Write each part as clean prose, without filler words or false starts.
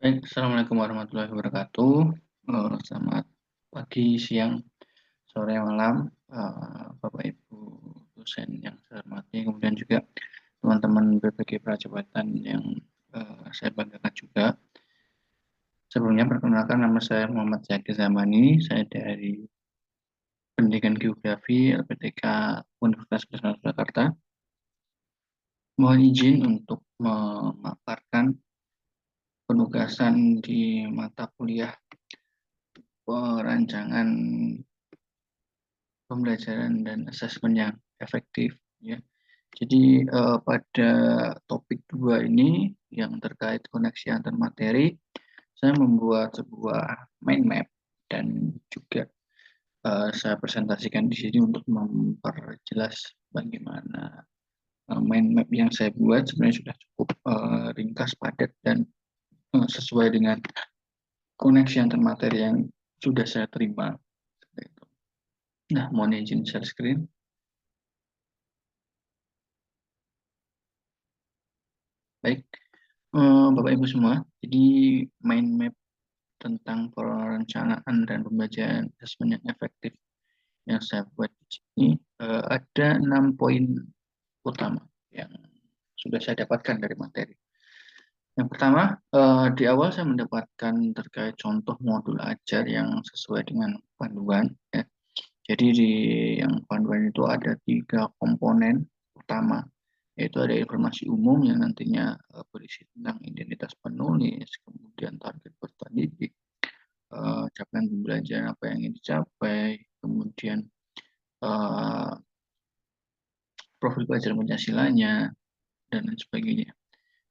Baik, assalamualaikum warahmatullahi wabarakatuh. Selamat pagi, siang, sore, malam, Bapak Ibu dosen yang saya hormati, kemudian juga teman-teman berbagai prajabatan yang saya banggakan juga. Sebelumnya perkenalkan, nama saya Muhammad Zaki Zamani, saya dari Pendidikan Geografi LPTK Universitas Krishna Jakarta. Mohon izin untuk memaparkan penugasan di mata kuliah perancangan pembelajaran dan asesmen yang efektif, ya. Jadi pada topik 2 ini yang terkait koneksi antar materi, saya membuat sebuah mind map dan juga saya presentasikan di sini untuk memperjelas bagaimana mind map yang saya buat sebenarnya sudah cukup ringkas, padat, dan sesuai dengan koneksi antar materi yang sudah saya terima. Nah, mohon izin share screen. Baik, Bapak Ibu semua, jadi mind map tentang perencanaan dan pembelajaran asesmen yang efektif yang saya buat di sini ada 6 poin utama yang sudah saya dapatkan dari materi. Yang pertama, di awal saya mendapatkan terkait contoh modul ajar yang sesuai dengan panduan, ya. Jadi di yang panduan itu ada 3 komponen utama, yaitu ada informasi umum yang nantinya berisi tentang identitas penulis, kemudian target peserta didik, capaian pembelajaran apa yang ingin dicapai, kemudian eh, profil pelajar Pancasilanya, dan lain sebagainya.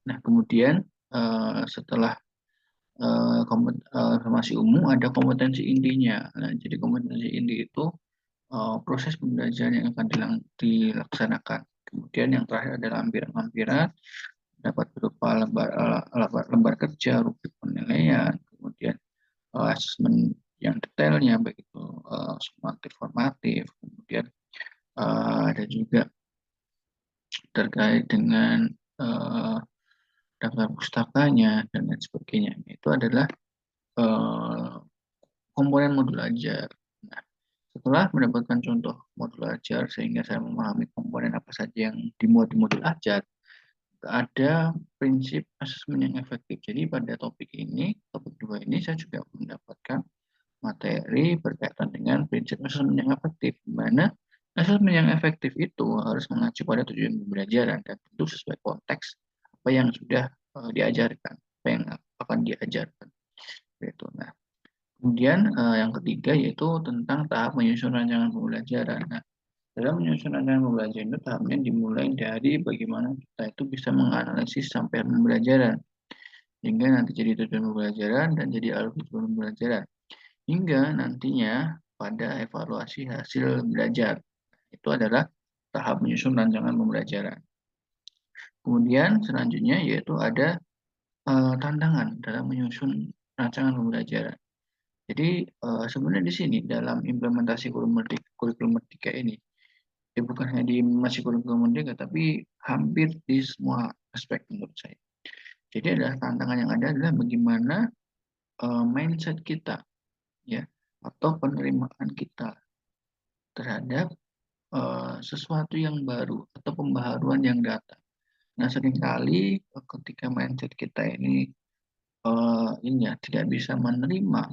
Nah, kemudian setelah informasi umum ada kompetensi intinya. Nah, jadi kompetensi inti itu proses pembelajaran yang akan dilaksanakan. Kemudian yang terakhir adalah lampiran-lampiran, dapat berupa lembar kerja, rubrik penilaian, kemudian asesmen yang detailnya, baik itu sumatif, formatif, kemudian ada juga terkait dengan daftar pustakanya, dan lain sebagainya. Itu adalah eh, komponen modul ajar. Nah, setelah mendapatkan contoh modul ajar, sehingga saya memahami komponen apa saja yang dimuat di modul ajar, ada prinsip asesmen yang efektif. Jadi pada topik ini, topik 2 ini, saya juga mendapatkan materi berkaitan dengan prinsip asesmen yang efektif, di mana asesmen yang efektif itu harus mengacu pada tujuan pembelajaran dan tentu sesuai konteks apa yang sudah diajarkan, apa yang akan diajarkan. Gitu. Nah, kemudian yang ketiga yaitu tentang tahap menyusun rancangan pembelajaran. Nah, dalam menyusun rancangan pembelajaran itu tahapnya dimulai dari bagaimana kita itu bisa menganalisis sampai pembelajaran, hingga nanti jadi tujuan pembelajaran dan jadi alur tujuan pembelajaran, hingga nantinya pada evaluasi hasil belajar. Itu adalah tahap menyusun rancangan pembelajaran. Kemudian selanjutnya yaitu ada tantangan dalam menyusun rancangan pembelajaran. Jadi sebenarnya di sini dalam implementasi kurikulum Merdeka ini, ya bukan hanya di masih kurikulum Merdeka, tapi hampir di semua aspek menurut saya. Jadi adalah tantangan yang ada adalah bagaimana mindset kita, ya, atau penerimaan kita terhadap sesuatu yang baru atau pembaharuan yang datang. Nah, seringkali ketika mindset kita ini ya tidak bisa menerima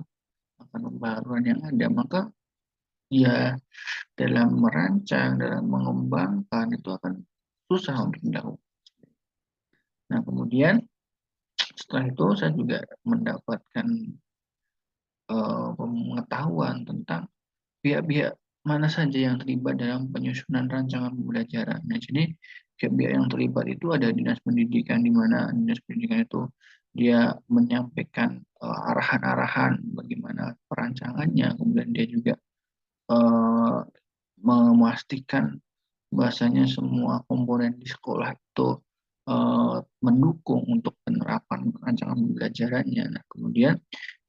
akan pembaharuan yang ada, maka ya dalam merancang, dalam mengembangkan itu akan susah untuk dilakukan. Nah, kemudian setelah itu saya juga mendapatkan pengetahuan tentang pihak-pihak mana saja yang terlibat dalam penyusunan rancangan pembelajaran. Nah, jadi pihak-pihak yang terlibat itu ada dinas pendidikan, di mana dinas pendidikan itu dia menyampaikan arahan-arahan bagaimana perancangannya, kemudian dia juga eh, memastikan bahasanya semua komponen di sekolah itu mendukung untuk penerapan rancangan pembelajarannya. Nah, kemudian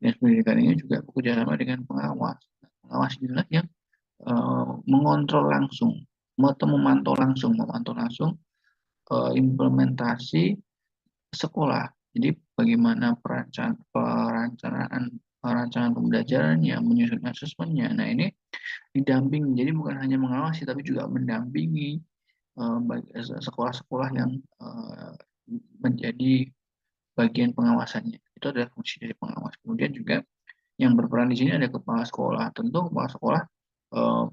dinas pendidikan ini juga bekerja sama dengan pengawas. Nah, pengawas inilah yang mengontrol langsung atau memantau langsung implementasi sekolah. Jadi bagaimana perencanaan pembelajarannya, menyusun asesmennya. Nah, ini didampingi, jadi bukan hanya mengawasi tapi juga mendampingi sekolah-sekolah yang menjadi bagian pengawasannya. Itu adalah fungsi dari pengawas. Kemudian juga yang berperan di sini ada kepala sekolah. Tentu kepala sekolah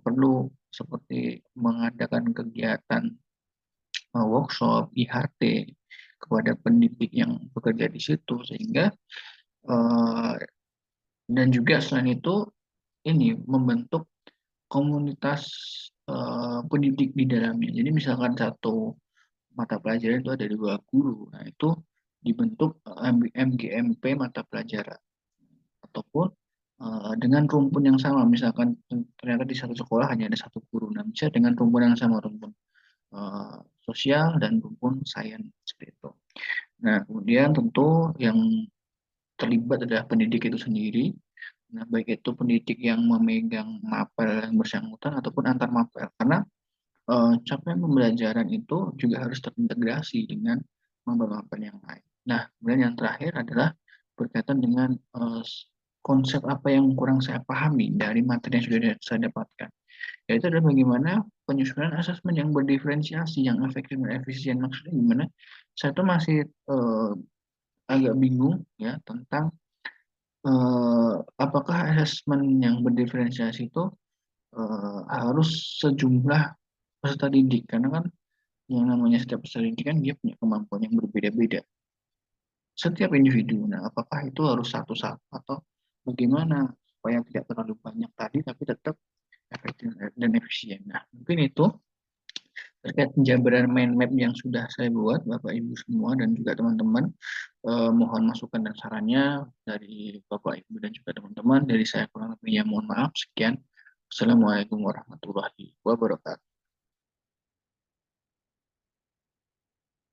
perlu seperti mengadakan kegiatan workshop, IHT kepada pendidik yang bekerja di situ, sehingga eh, dan juga selain itu ini membentuk komunitas pendidik di dalamnya. Jadi misalkan satu mata pelajaran itu ada dua guru, nah itu dibentuk MGMP mata pelajaran, ataupun dengan rumpun yang sama. Misalkan ternyata di satu sekolah hanya ada satu guru, nah bisa dengan rumpun yang sama, rumpun sosial dan rumpun sains seperti itu. Nah, kemudian tentu yang terlibat adalah pendidik itu sendiri. Nah, baik itu pendidik yang memegang mapel yang bersangkutan ataupun antar mapel. Karena capaian pembelajaran itu juga harus terintegrasi dengan mapel-mapel yang lain. Nah, kemudian yang terakhir adalah berkaitan dengan konsep apa yang kurang saya pahami dari materi yang sudah saya dapatkan. Yaitu adalah bagaimana penyusunan asesmen yang berdiferensiasi, yang efektif dan efisien. Maksudnya gimana? Saya tuh masih agak bingung ya tentang apakah asesmen yang berdiferensiasi itu harus sejumlah peserta didik, karena kan yang namanya setiap peserta didik kan dia punya kemampuan yang berbeda-beda setiap individu. Nah, apakah itu harus satu-satu atau bagaimana supaya tidak terlalu banyak tadi tapi tetap efektif dan efisien. Nah, mungkin itu terkait penjabaran mind map yang sudah saya buat, Bapak Ibu semua dan juga teman-teman. Mohon masukan dan sarannya dari Bapak Ibu dan juga teman-teman. Dari saya kurang lebihnya mohon maaf. Sekian. Assalamualaikum warahmatullahi wabarakatuh.